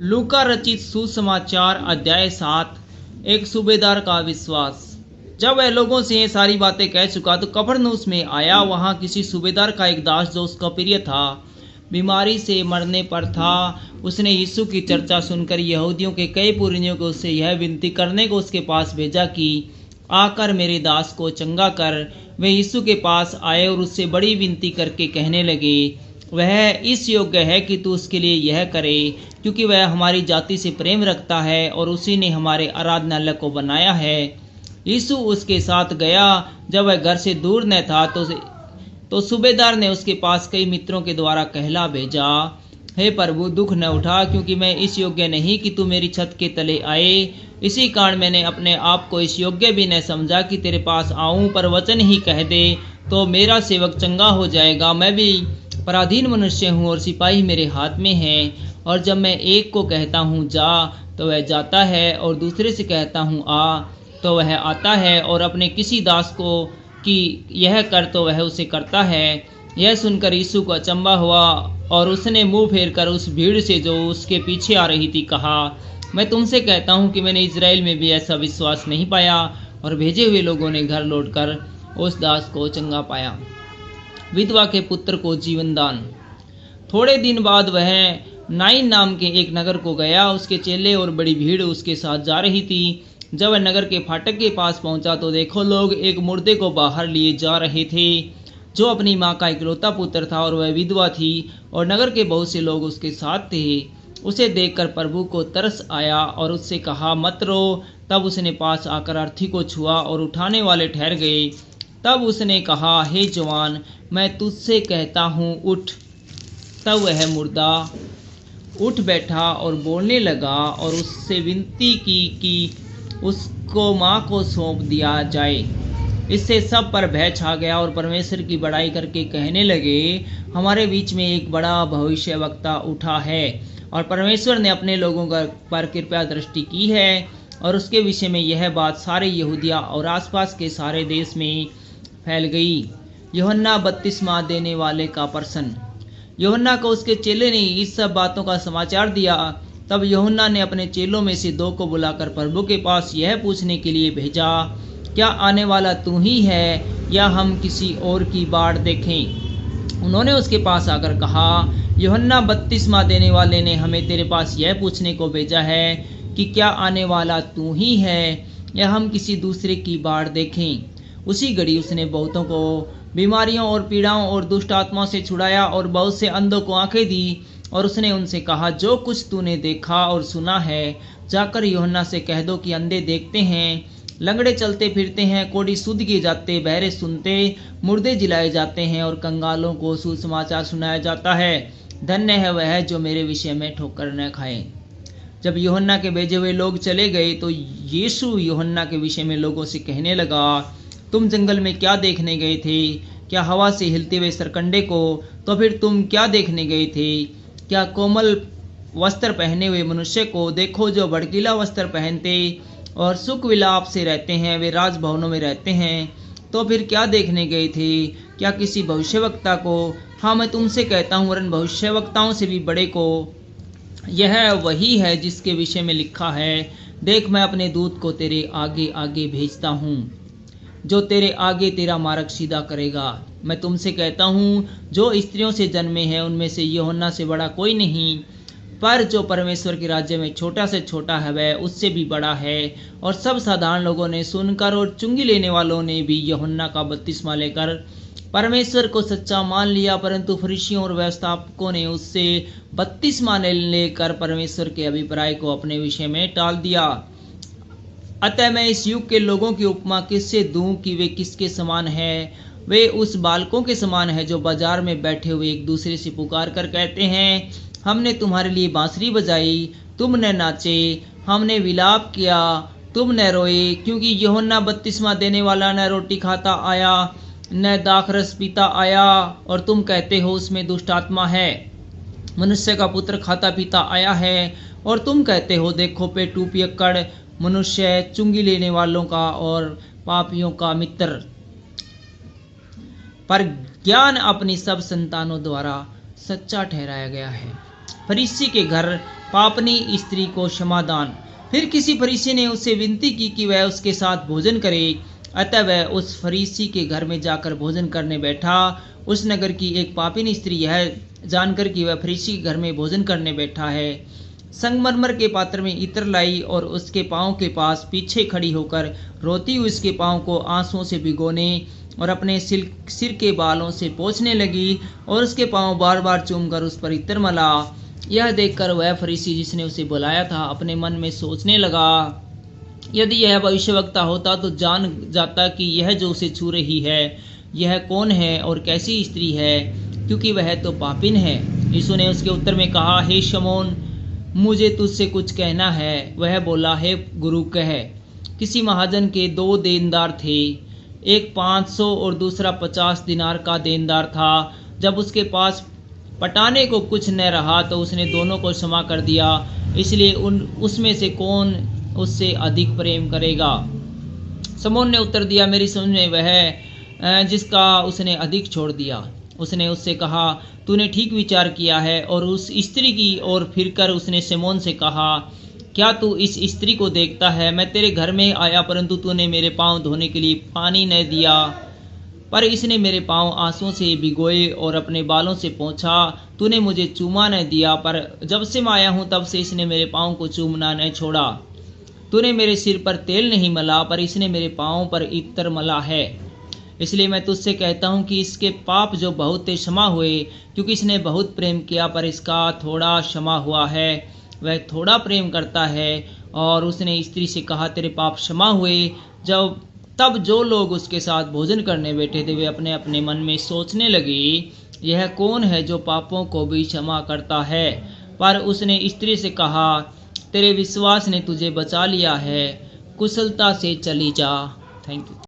लूका रचित सुसमाचार अध्याय 7। एक सूबेदार का विश्वास। जब वह लोगों से ये सारी बातें कह चुका तो कफरनहूम में आया। वहाँ किसी सूबेदार का एक दास जो उसका प्रिय था, बीमारी से मरने पर था। उसने यीशु की चर्चा सुनकर यहूदियों के कई पुरनियों को उससे यह विनती करने को उसके पास भेजा कि आकर मेरे दास को चंगा कर। वे यीशु के पास आए और उससे बड़ी विनती करके कहने लगे, वह इस योग्य है कि तू उसके लिए यह करे, क्योंकि वह हमारी जाति से प्रेम रखता है और उसी ने हमारे आराधनालय को बनाया है। यीशु उसके साथ गया। जब वह घर से दूर न था तो सूबेदार ने उसके पास कई मित्रों के द्वारा कहला भेजा, हे प्रभु, दुख न उठा, क्योंकि मैं इस योग्य नहीं कि तू मेरी छत के तले आए। इसी कारण मैंने अपने आप को इस योग्य भी न समझा कि तेरे पास आऊं, पर वचन ही कह दे तो मेरा सेवक चंगा हो जाएगा। मैं भी पराधीन मनुष्य हूँ और सिपाही मेरे हाथ में हैं। और जब मैं एक को कहता हूँ जा तो वह जाता है, और दूसरे से कहता हूँ आ तो वह आता है, और अपने किसी दास को कि यह कर तो वह उसे करता है। यह सुनकर यीशु को अचंभा हुआ और उसने मुंह फेर कर उस भीड़ से जो उसके पीछे आ रही थी कहा, मैं तुमसे कहता हूँ कि मैंने इजराइल में भी ऐसा विश्वास नहीं पाया। और भेजे हुए लोगों ने घर लौटकर उस दास को चंगा पाया। विधवा के पुत्र को जीवन दान। थोड़े दिन बाद वह नाइन नाम के एक नगर को गया। उसके चेले और बड़ी भीड़ उसके साथ जा रही थी। जब वह नगर के फाटक के पास पहुंचा तो देखो, लोग एक मुर्दे को बाहर लिए जा रहे थे, जो अपनी माँ का इकलौता पुत्र था, और वह विधवा थी, और नगर के बहुत से लोग उसके साथ थे। उसे देखकर प्रभु को तरस आया और उससे कहा, मत रो। तब उसने पास आकर अर्थी को छुआ और उठाने वाले ठहर गए। तब उसने कहा, हे जवान, मैं तुझसे कहता हूँ, उठ। तब वह मुर्दा उठ बैठा और बोलने लगा, और उससे विनती की कि उसको माँ को सौंप दिया जाए। इससे सब पर भय छा गया और परमेश्वर की बड़ाई करके कहने लगे, हमारे बीच में एक बड़ा भविष्यवक्ता उठा है, और परमेश्वर ने अपने लोगों पर कृपया दृष्टि की है। और उसके विषय में यह बात सारे यहूदिया और आसपास के सारे देश में फैल गई। यूहन्ना बपतिस्मा देने वाले का प्रश्न। यूहन्ना को उसके चेले ने इस सब बातों का समाचार दिया। तब यूहन्ना ने अपने चेलों में से 2 को बुलाकर प्रभु के पास यह पूछने के लिए भेजा, क्या आने वाला तू ही है, या हम किसी और की बाट देखें? उन्होंने उसके पास आकर कहा, यूहन्ना बपतिस्मा देने वाले ने हमें तेरे पास यह पूछने को भेजा है कि क्या आने वाला तू ही है, या हम किसी दूसरे की बाट देखें? उसी घड़ी उसने बहुतों को बीमारियों और पीड़ाओं और दुष्ट आत्माओं से छुड़ाया, और बहुत से अंधों को आंखें दी। और उसने उनसे कहा, जो कुछ तूने देखा और सुना है, जाकर यूहन्ना से कह दो कि अंधे देखते हैं, लंगड़े चलते फिरते हैं, कोढ़ी शुद्ध किए जाते, बहरे सुनते, मुर्दे जिलाए जाते हैं, और कंगालों को सुसमाचार सुनाया जाता है। धन्य है वह जो मेरे विषय में ठोकर न खाए। जब यूहन्ना के भेजे हुए लोग चले गए तो यीशु यूहन्ना के विषय में लोगों से कहने लगा, तुम जंगल में क्या देखने गए थे? क्या हवा से हिलते हुए सरकंडे को? तो फिर तुम क्या देखने गए थे? क्या कोमल वस्त्र पहने हुए मनुष्य को? देखो, जो भड़कीला वस्त्र पहनते और सुख विलाप से रहते हैं, वे राजभवनों में रहते हैं। तो फिर क्या देखने गए थे? क्या किसी भविष्यवक्ता को? हाँ, मैं तुमसे कहता हूँ, वरन भविष्यवक्ताओं से भी बड़े को। यह वही है जिसके विषय में लिखा है, देख, मैं अपने दूत को तेरे आगे आगे भेजता हूँ, जो तेरे आगे तेरा मार्ग सीधा करेगा। मैं तुमसे कहता हूँ, जो स्त्रियों से जन्मे हैं उनमें से यूहन्ना से बड़ा कोई नहीं, पर जो परमेश्वर के राज्य में छोटा से छोटा है वह उससे भी बड़ा है। और सब साधारण लोगों ने सुनकर और चुंगी लेने वालों ने भी यूहन्ना का बपतिस्मा लेकर परमेश्वर को सच्चा मान लिया, परंतु फरीसियों और व्यवस्थापकों ने उससे बपतिस्मा लेकर परमेश्वर के अभिप्राय को अपने विषय में टाल दिया। अतः मैं इस युग के लोगों की उपमा किससे दूं कि वे किसके समान हैं? वे उस बालकों के समान हैं जो बाजार में बैठे हुए एक दूसरे से पुकार कर कहते हैं, हमने तुम्हारे लिए बांसुरी बजाई, तुम न नाचे, हमने विलाप किया, तुम न रोए। क्योंकि यूहन्ना बपतिस्मा देने वाला न रोटी खाता आया, न दाखरस पीता आया, और तुम कहते हो उसमें दुष्ट आत्मा है। मनुष्य का पुत्र खाता पीता आया है, और तुम कहते हो, देखो, पेटू पियक्कड़ मनुष्य, चुंगी लेने वालों का और पापियों का मित्र। पर ज्ञान अपनी सब संतानों द्वारा सच्चा ठहराया गया है। फरीसी के घर पापनी स्त्री को क्षमादान। फिर किसी फरीसी ने उससे विनती की कि वह उसके साथ भोजन करे। अतः वह उस फरीसी के घर में जाकर भोजन करने बैठा। उस नगर की एक पापिनी स्त्री यह जानकर कि वह फरीसी के घर में भोजन करने बैठा है, संगमरमर के पात्र में इत्र लाई और उसके पाँव के पास पीछे खड़ी होकर रोती हुई उसके पाँव को आंसुओं से भिगोने और अपने सिर के बालों से पोंछने लगी और उसके पाँव बार बार चूमकर उस पर इत्र मला। यह देखकर वह फरीसी जिसने उसे बुलाया था अपने मन में सोचने लगा, यदि यह भविष्यवक्ता होता तो जान जाता कि यह जो उसे छू रही है यह कौन है और कैसी स्त्री है, क्योंकि वह तो पापिन है। यीशु ने उसके उत्तर में कहा, हे शमौन, मुझे तुझसे कुछ कहना है। वह बोला, हे गुरु कह। किसी महाजन के 2 देनदार थे, एक 500 और दूसरा 50 दिनार का देनदार था। जब उसके पास पटाने को कुछ न रहा तो उसने दोनों को क्षमा कर दिया। इसलिए उसमें से कौन उससे अधिक प्रेम करेगा? शमौन ने उत्तर दिया, मेरी समझ में वह जिसका उसने अधिक छोड़ दिया। उसने उससे कहा, तूने ठीक विचार किया है। और उस स्त्री की ओर फिरकर उसने शमौन से कहा, क्या तू इस स्त्री को देखता है? मैं तेरे घर में आया परंतु तूने मेरे पाँव धोने के लिए पानी न दिया, पर इसने मेरे पाँव आंसुओं से भिगोए और अपने बालों से पोंछा। तूने मुझे चूमा न दिया, पर जब से मैं आया हूँ तब से इसने मेरे पाँव को चूमना न छोड़ा। तूने मेरे सिर पर तेल नहीं मला, पर इसने मेरे पाँव पर इत्र मला है। इसलिए मैं तुझसे कहता हूँ कि इसके पाप जो बहुत थे क्षमा हुए, क्योंकि इसने बहुत प्रेम किया। पर इसका थोड़ा क्षमा हुआ है, वह थोड़ा प्रेम करता है। और उसने स्त्री से कहा, तेरे पाप क्षमा हुए। तब जो लोग उसके साथ भोजन करने बैठे थे वे अपने अपने मन में सोचने लगे, यह कौन है जो पापों को भी क्षमा करता है? पर उसने स्त्री से कहा, तेरे विश्वास ने तुझे बचा लिया है, कुशलता से चली जा। Thank you.